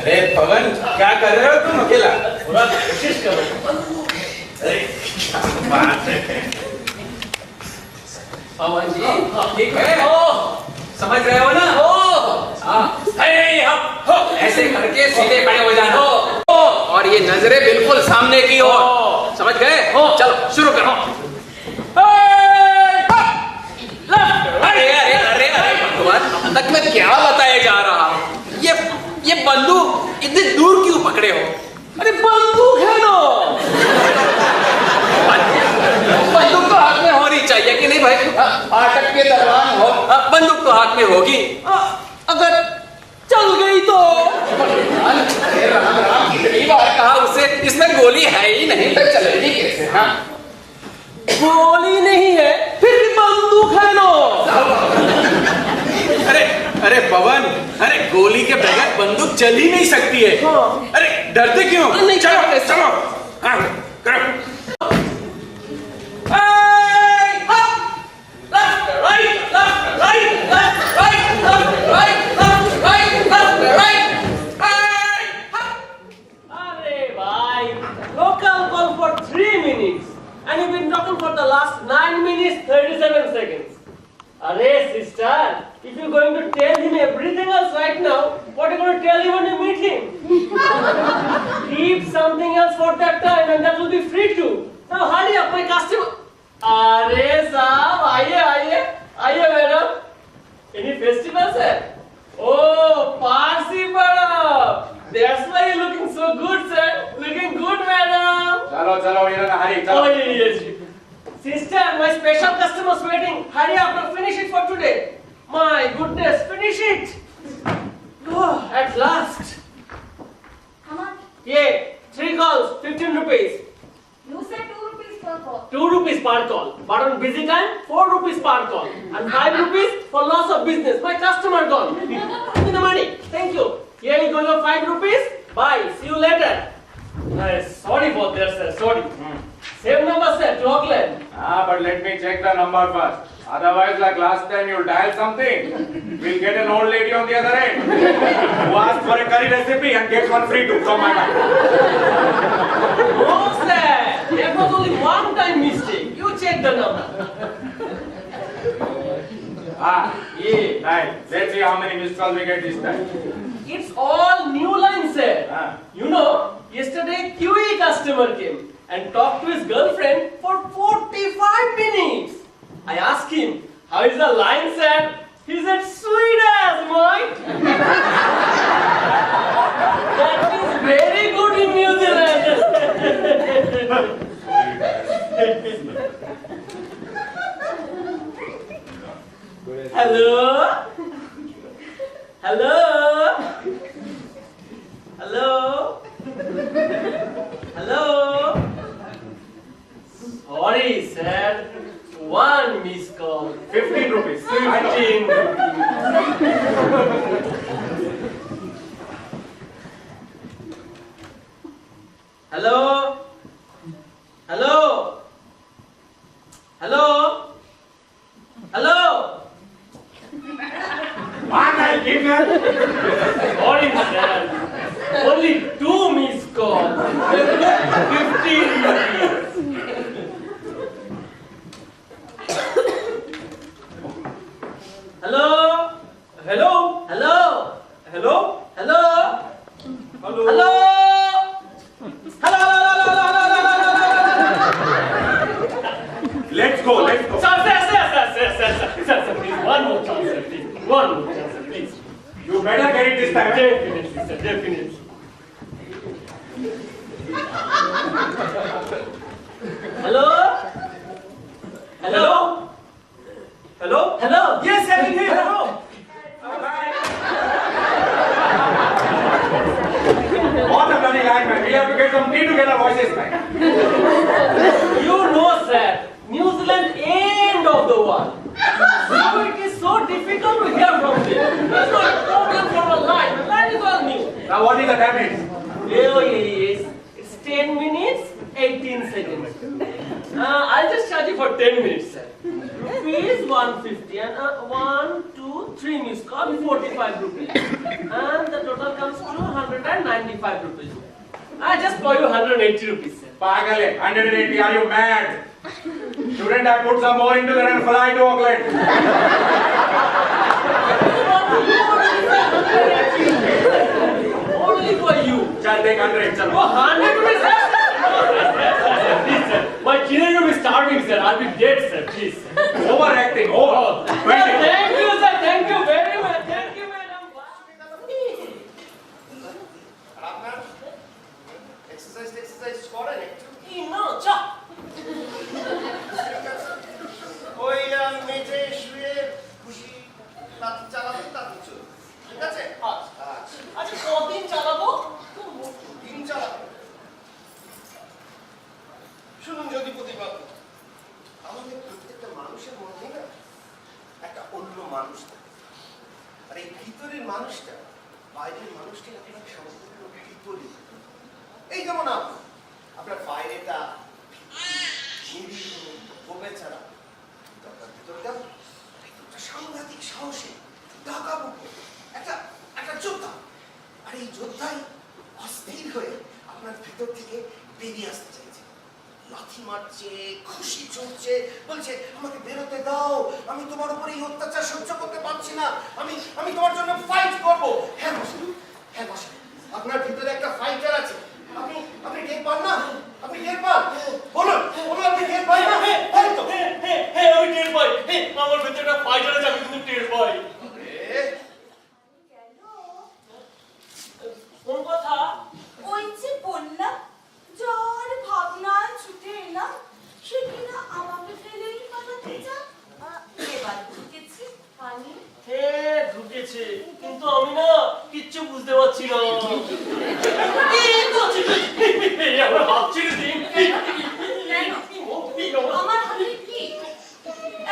अरे पवन, क्या कर रहे हो तुम अकेला? पूरा कोशिश करो। अरे बात है पवन जी, ठीक है, समझ रहे हो ना? ऐसे करके सीधे खड़े हो जाना और ये नजरें बिल्कुल सामने की ओर, समझ गए? चलो शुरू करो। अरे अरे अरे अरे भगवान, तक में क्या बताया जा रहा? ये बंदूक इतनी दूर क्यों पकड़े हो? अरे बंदूक है ना, बंदूक तो हाथ में होनी चाहिए कि नहीं भाई? फाटक के दरवान हो, बंदूक तो हाथ में होगी। अगर चल गई तो? अरे राम राम, कितनी बार कहा उसे, इसमें गोली है ही नहीं तो चलेगी कैसे? हाँ, गोली नहीं है फिर भी बंदूक है ना। अरे अरे पवन, अरे गोली के बगैर बंदूक चल ही नहीं सकती है। अरे डरते क्यों? चलो चलो, हाँ करो। And you've been talking for the last 9 minutes 37 seconds. Arey sister, if you're going to tell him everything else right now, what are you going to tell him when you meet him? Keep something else for that time and that will be free too. Now hurry up, my customer. Arey saab, आइए madam. Any festival sir? Oh, Parsi Parab. That's why you're looking so good sir. Looking good madam. चलो चलो, ये ना हरी चलो। Oh yes. Sister, my special customer's waiting. Hurry up and finish it for today. My goodness, finish it. Oh, at last. How much? Yeah, 3 calls, 15 rupees. You said 2 rupees per call. 2 rupees per call. But on busy time, 4 rupees per call. And 5 rupees for loss of business. My customer gone. Give me the money. Thank you. Here you go, your 5 rupees. Bye. See you later. Sorry for that, sir. Sorry. Same number, sir. To Auckland. But let me check the number first. Otherwise, like last time, you'll dial something. We'll get an old lady on the other end who asks for a curry recipe and gets one free too from my mind. No, sir. That was only one time mistake. You check the number. Yeah. Right. Let's see how many missed calls we get this time. It's all new lines, sir. You know, yesterday QE customer came and talked to his girlfriend for 45 minutes. I asked him, how is the line, sir? He said, sweet as mine. That is very good in New Zealand. Hello? Hello? Hello? Hello? Sorry, sir. One missed call. 15 rupees. 15 Hello? Hello? Hello? Hello? One I'll give you. Sorry, sir. Only 2 missed calls. 15 rupees. Hello? Hello? Hello? Hello? Hello? Hello? Hello? Hello? Let's go. Let's go. Sir, please. One more chance, sir, please. One more chance, sir, please. You better get it this time. Definitely, sir, definitely. Hello? Hello? Hello? Hello? Yes, I can hear you. Hello? On the bloody line, man. We have to get some tea to get our voices back. You know, sir, New Zealand end of the world. So it is so difficult to hear from them. There's no problem for a line. The line is all new. Now, what is the damage? Oh, yes. It's 10 minutes, 18 seconds. I'll just charge you for 10 minutes, sir. Rupees 150 and 1, 2, 3 missed call 45 rupees and the total comes to 195 rupees. I just pay you 180 rupees, sir. Pagale, 180, are you mad? Shouldn't I put some more into that and fly to Auckland? Only for you. Chal, take 100, chal. Oh, 100 rupees, sir. Please, sir. My children will be starving, sir. I'll be dead, sir. Please, sir. Overacting, over. Sir, 20. thank you, sir. Thank you very much. Thank you, madam. আর আপনার exercise করেন একটু? No, cha. ওই মেঝে শুয়ে খুশি লাঠি চালাবেন তাতে চলবে। ঠিক আছে? আচ্ছা কতদিন চালাবো? দিন চালাবেন। শুনুন যদি প্রতিবাদ আমাদের প্রত্যেকটা মানুষের মধ্যে না একটা অন্য মানুষ থাকে। আর এই ভিতরের মানুষটা বাইরের মানুষটা আপনার সম্পূর্ণ বিপরীত। এই যেমন আপনার বাইরেটা ছাড়া ভিতরটা সাংঘাতিক সাহসী ডাকাবুকো একটা একটা যোদ্ধা। আর এই যোদ্ধাই অস্থির হয়ে আপনার ভিতর থেকে বেরিয়ে আসতে চাইছে, লাথি মারছে, খুশি চলছে, বলছে আমাকে বেরোতে দাও, আমি তোমার উপর এই অত্যাচার সহ্য করতে পারছি না, আমি তোমার জন্য ফাইট করবো। হ্যাঁ মশাই, হ্যাঁ মশাই, আপনার ভিতরে একটা ফাইটার আছে। আপনি টের পান না? আপনি টের পান? বলুন বলুন, আপনি টের পান না? তাই তো? আমি টের পাই। আমার ভিতরে একটা ফাইটার আছে, আমি কিন্তু টের পাই। কোন কথা? ওই যে বললাম যার ভাবনায় ছুটে এলাম সে কিনা আমাকে ফেলেই পালাতে চান। এবার ঢুকেছি পানি। ঢুকেছে, কিন্তু আমি না কিচ্ছু বুঝতে পারছি না। আমার হাত ছেড়ে দিন। আমার হাতে কি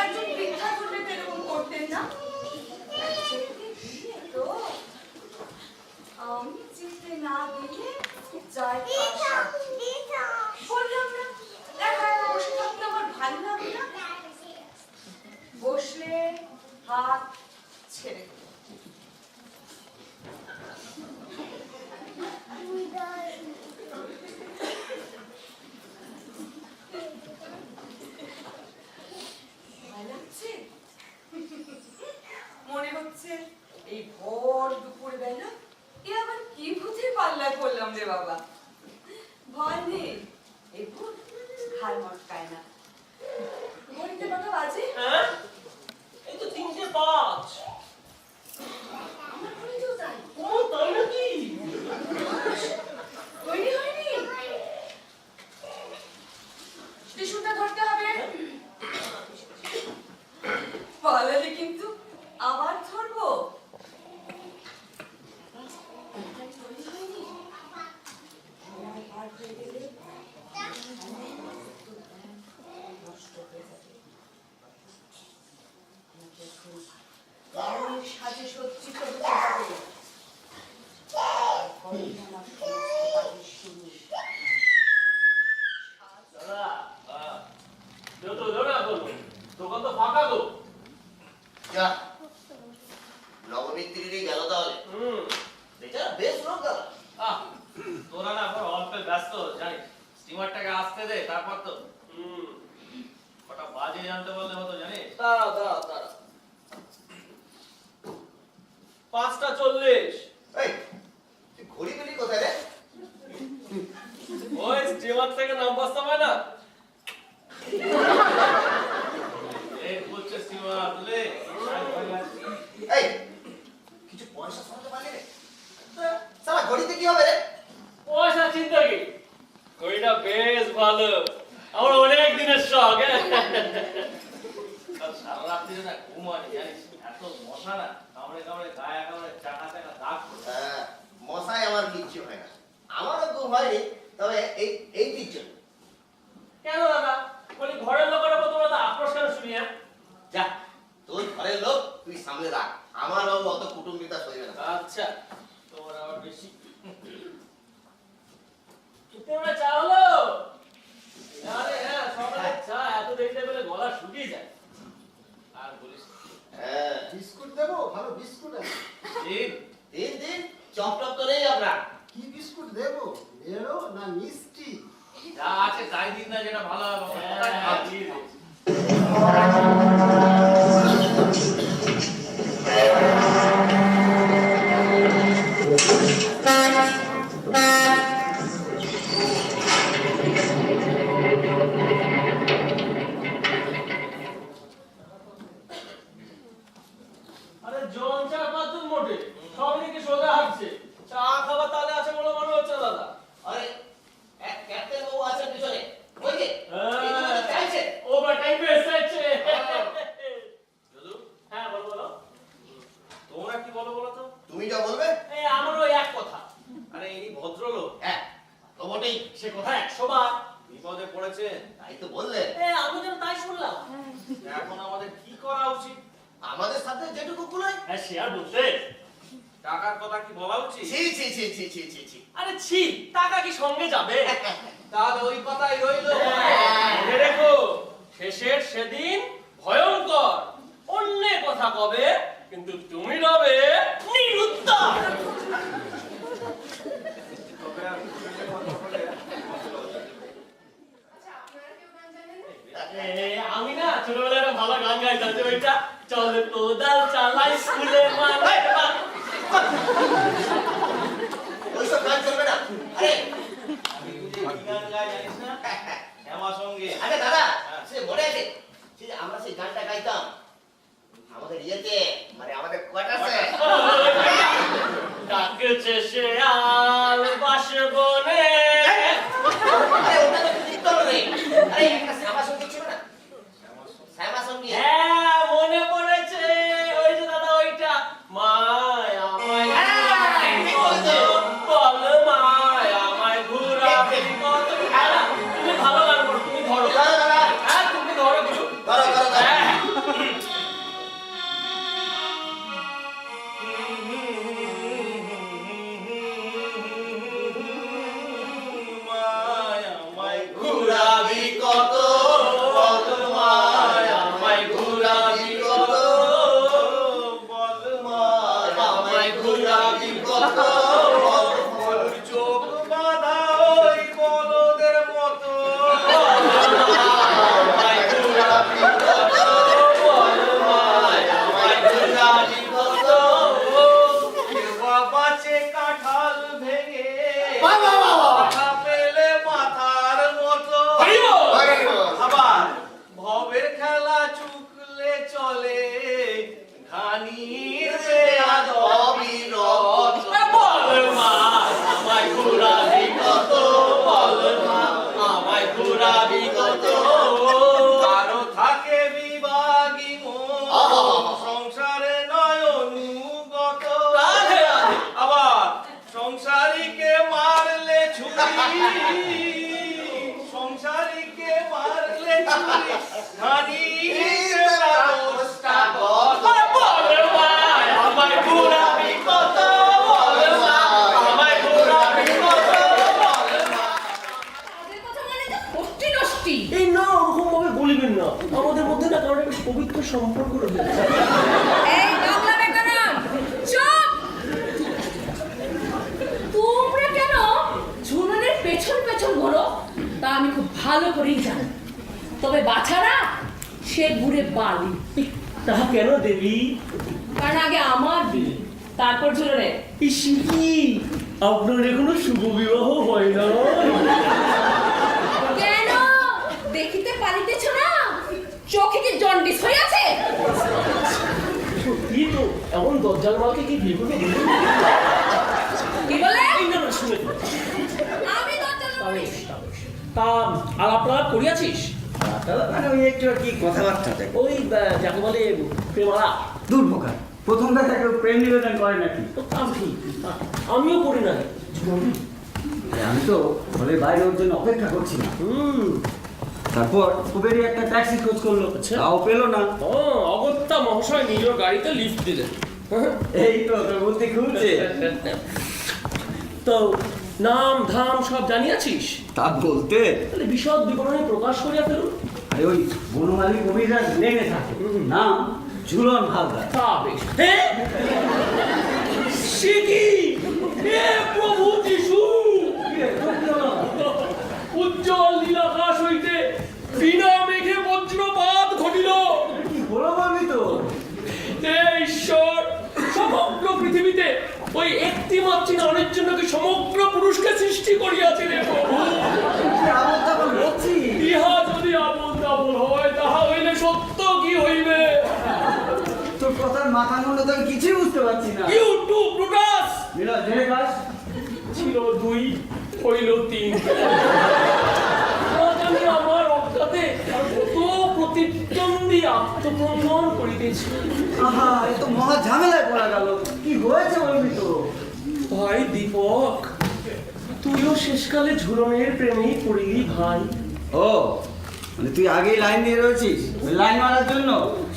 একজন বৃদ্ধা করলে এরকম করতেন না? তো আমি যেতে না দিলে যায় পাশা। বললাম না একা একা বসে থাকতে আমার ভালো লাগে না। বসলে হাত ছেড়ে দিল। ভয় লাগছে? মনে হচ্ছে এই ভোর দুপুর বেলা এ আবার কি বুঝে পাল্লায় করলাম রে বাবা। ভয় নেই, এই ভূত হার মটকায় না। ঘড়িতে কটা বাজে? হ্যাঁ, এই তো 3:05। আমার ঘড়িতেও তাই। ও তাই নাকি? তৈরি হয়নি? টিস্যুটা ধরতে হবে। পালালে কিন্তু আবার ধরবো। তৈরি হয়নি? পার হয়ে গেলে নষ্ট হয়ে যাবে। রামের সাজে সজ্জিত হতে হবে। দাদা, কেউ তো এলো না এখনো। দোকান তো ফাঁকা তো। যা নবমিত্রিরই গেল তাহলে। বেচারা বেশ লোক গেল। তোরা না এখন অল্পে ব্যস্ত জানিস, স্টিমারটাকে আসতে দে, তারপর তো কটা বাজে জানতে বললে হতো জানিস। দাঁড়া 5:40। এই তুই ঘড়ি পেলি কোথায় রে? ওই স্টিমার থেকে নাম বসতে হয় না। এই হচ্ছে স্টিমার তুলে। এই কিছু পয়সা সরাতে পারলি রে? সারা ঘড়িতে কি হবে রে? পয়সা চিন্তা কি, ঘড়িটা বেশ ভালো, আমার অনেক দিনের শখ। কাল সারা রাত্রি না ঘুম হয়নি জানিস, এত মশা না কামড়ে কামড়ে গায়ে একেবারে চাকা চাকা দাগ পড়ে। মশাই আমার কিচ্ছু হয় না, আমারও ঘুম হয়নি, তবে এই পিছন কেন দাদা, বলি ঘরের লোকের উপর তোমরা তো আক্রোশ কেন শুনি? যা, তোর ঘরের লোক তুই সামনে রাখ, আমারও অত কুটুম্বিতা সইবে না। আচ্ছা, তোমার আবার বেশি। তোমরা চা হলো? আরে হ্যাঁ, সকালে চা এত দেরিতে পেলে গলা শুকিয়ে যায়। আর বলিস হ্যাঁ, বিস্কুট দেবো, ভালো বিস্কুট আছে। দিন দিন চপ টপ তো নেই আপনার। কি বিস্কুট দেবো, এড়ো না মিষ্টি? যা আছে তাই দিন না, যেটা ভালো হবে কোথায় হ্যাঁ, খাচ্ছি। আরে জল চা পাতুন মোটে সব দিকে সোজা হাঁটছে। চা খাবার তালে আছে বলে মনে হচ্ছে দাদা। আরে এক ক্যাপ্টেন বাবু আছেন পিছনে, ওই যে এগুলো তো চাইছে। ওভার টাইম এসেছে। যদু, হ্যাঁ বলো বলো। তোমরা কি বলো বলো তো? তুমি যা বলবে। এই আমারও এক কথা। আরে এই ভদ্রলোক হ্যাঁ, তো বটেই। সে কথা 100 বার। বিপদে পড়েছে, তাই তো বললে। আমি যেন তাই শুনলাম। এখন আমাদের কি করা উচিত? আমাদের সাথে যেটুকু কুলোয়। হ্যাঁ সে আর বলতে। টাকার কথা কি বলা উচিত? ছি ছি ছি ছি ছি ছি ছি। আরে ছি, টাকা কি সঙ্গে যাবে? তাহলে ওই কথাই রইলো। মনে রেখো, শেষের সেদিন ভয়ঙ্কর। অন্য কথা কবে, কিন্তু তুমি রবে নিরুত্তর। আমি না ছোটবেলায় একটা ভালো গান গাইতাম, যে ওইটা চল কোদাল চালাই স্কুলে মানে ওইসব গান চলবে না। আরে আমি বুঝি কি গান গাই জানিস না? আমার সঙ্গে আরে দাদা, সে মনে আছে সে যে আমরা সেই গানটা গাইতাম আমাদের ইয়েতে, মানে আমাদের কোয়ার্টার্সে। ডাকছে সে আল বাসবনে। আরে ওটা তো কীর্তন রে। আরে একটা শ্যামা সঙ্গীত ছিল না, শ্যামা সঙ্গীত। হ্যাঁ মনে পড়েছে, ওই যে দাদা ওইটা মায় আমায় ঠিক বলেছো। বল মায় আমায় ঘুরাবে কত। দাদা, তুমি ভালো গান করো, তুমি ধরো। ধরো দাদা। হ্যাঁ তুমি ধরো গুরু। ধরো ধরো ধরো। হ্যাঁ মায় আমায় ঘুরাবি কত, বল মায় আমায় ঘুরাবি কত, বল মায় আমায় ঘুরাবি কত। ওর চোখ বাঁধা ওই বলদের মতো। আমায় ঘুরাবি কত, বল মায় আমায় ঘুরাবি কত। কেউবা বাঁচে কাঁঠাল ভেঙে, বাহ, বাহ, বাহ, বাহ। মাথা পেলে মাথার মতো। হরিবল। আবার ভবের খেলা চুকলে চলে, ঘানির বেয়াদ অবিরত। বল মায় আমায় ঘুরাবি কত, বল মায় আমায় ঘুরাবি কত। কারো থাকে বিভাগী মন, আহা। সংসারে নয় অনুগত। রাধে রাধে। আবার সংসারীকে মারলে ছুরি, সংসারীকে মারলে ছুরি, ঘানির ব্যবস্থা কত। বল মায় আমায় ঘুরাবি কত, বল মায় আমায় ঘুরাবি কত, বল মায়। তাদের কথা মানে তো কষ্টি নষ্টি। এই না ওরকম ভাবে বলিবেন না, আমাদের মধ্যে না কারণ একটা পবিত্র সম্পর্ক রয়েছে। এই বাংলা বেকারাম চুপ। তোমরা কেন ঝুলনের পেছন পেছন ঘোরো তা আমি খুব ভালো করেই জানি। তবে বাছারা সে ঘুরে বালি, তা কেন দেবী? কারণ আগে আমার বিয়ে, তারপর ঝুলনের। ইসি আপনার এখনো শুভ বিবাহ হয় না? কেন দেখিতে পারিতেছ না চোখে কি জন্ডিস হয়ে আছে? সত্যি তো, এমন দজ্জাল মালকে কি বিয়ে করবে? কি বলে? এই না, না, শুনে তো। আমি দরজা তাহলে, তা আলাপ টালাপ করিয়াছিস? মানে ওই একটু আর কি কথাবার্তা দেখ ওই যাকে বলে প্রেমালা। দুর্ভোগা প্রথম দেখা কেউ প্রেম নিবেদন করে নাকি? তো কাম ঠিক, আমিও করি না। আমি তো ঘরের বাইরে ওর জন্য অপেক্ষা করছিলাম। তারপর কুবেরি একটা ট্যাক্সি খোঁজ করলো, আচ্ছা। তাও পেলো না। ও অগত্যা মহাশয় নিজ গাড়িতে লিফট দিলেন। এই তো তোর বুদ্ধি খুলছে। তো নাম ধাম সব জানিয়াছিস? তা বলতে তাহলে বিশদ বিবরণী প্রকাশ করিয়া ফেলুন। আরে ওই বনমালী কবিরাজ লেনে থাকে, নাম ঝুলন হালদার। তা বেশ। হ্যাঁ? সে কি? হে প্রভু যিশু! উজ্জ্বল নীলাকাশ হইতে বিনা মেঘে বজ্রপাত ঘটিল। কি বলো বলবি তো? হে ঈশ্বর, সমগ্র পৃথিবীতে ওই একটি মাত্র নারীর জন্য কি সমগ্র পুরুষকে সৃষ্টি করিয়াছে রে প্রভু? ইহা যদি আবল তাবল হয়, তাহা হইলে সত্য কি হইবে? তোর কথার মাথা মুন্ডু তো আমি কিছুই বুঝতে পারছি না। You too Brutus! জেনে কাজ ছিল 2, হইল 3। আমি আমার অজ্ঞাতে আর কত প্রতিদ্বন্দ্বী আত্মপ্রমাণ করিতেছি। আহা, এ তো মহা ঝামেলায় পড়া গেল। কি হয়েছে বলবি তো? ভাই দীপক, তুইও শেষকালে ঝুলনের প্রেমেই পড়িলি ভাই। ও, মানে তুই আগেই লাইন দিয়ে রয়েছিস ওই লাইন মারার জন্য?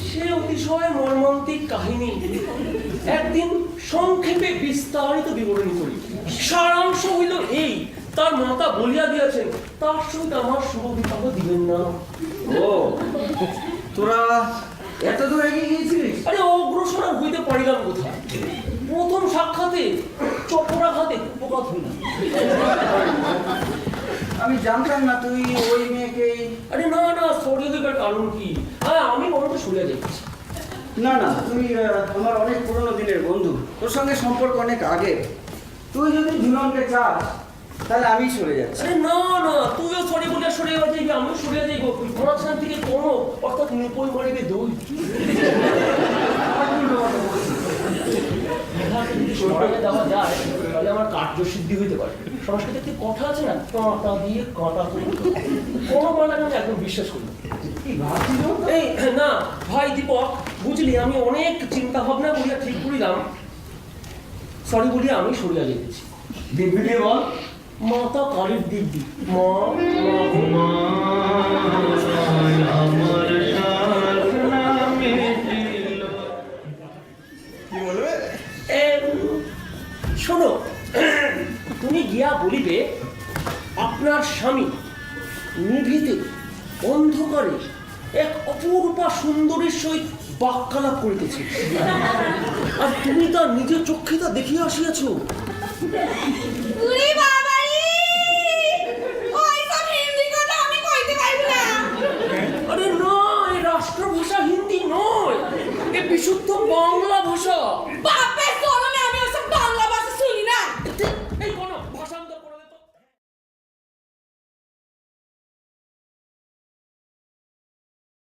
সে অতিশয় মর্মান্তিক কাহিনী। একদিন সংক্ষেপে বিস্তারিত বিবরণী করি। সারাংশ হইল এই, তার মাতা বলিয়া দিয়েছেন তার সহিত আমার শুভ বিবাহ দিবেন না। ও, তোরা এত দূর এগিয়ে গিয়েছিলিস? আরে অগ্রসর আর হইতে পারিলাম কোথায়? প্রথম সাক্ষাতে চপরাঘাতে উপকাত হইল। আমি জানতাম না তুই ওই মেয়েকে। আরে না না, সরিয়ে দেবার কারণ কি? হ্যাঁ, আমি বরং সরিয়ে যাচ্ছি। না না, তুই আমার অনেক পুরনো দিনের বন্ধু, তোর সঙ্গে সম্পর্ক অনেক আগে। তুই যদি ঝুলনকে চাস তাহলে আমি সরে যাচ্ছি। আরে না না, তুইও সরি বলে সরে যাবি, আমিও সরে যাইব। মাঝখান থেকে কোনো অর্থাৎ নিপল মারিবে দই। সরাকে দেওয়া যায় তাহলে আমার কার্যসিদ্ধি হইতে পারে। সংস্কৃতে একটি কথা আছে না, কাঁটা দিয়ে কাঁটা তৈরি। কোনো মানে আমি একদম বিশ্বাস করি না। এই না ভাই দীপক, বুঝলি আমি অনেক চিন্তা ভাবনা করিয়া ঠিক করিলাম সরি বলিয়া আমি সরিয়া যেতেছি। দিব্যি দিয়ে বল। মাতা কালীর দিব্যি। মা শোনো, তুমি গিয়া বলিবে আপনার স্বামী নিভৃতে অন্ধকারে এক অপরূপা সুন্দরীর সহিত বাক্যালাপ করিতেছে, আর তুমি তার নিজের চক্ষে তা দেখিয়া আসিয়াছ। আরে না, এই রাষ্ট্রভাষা হিন্দি নয়, এ বিশুদ্ধ বাংলা ভাষা।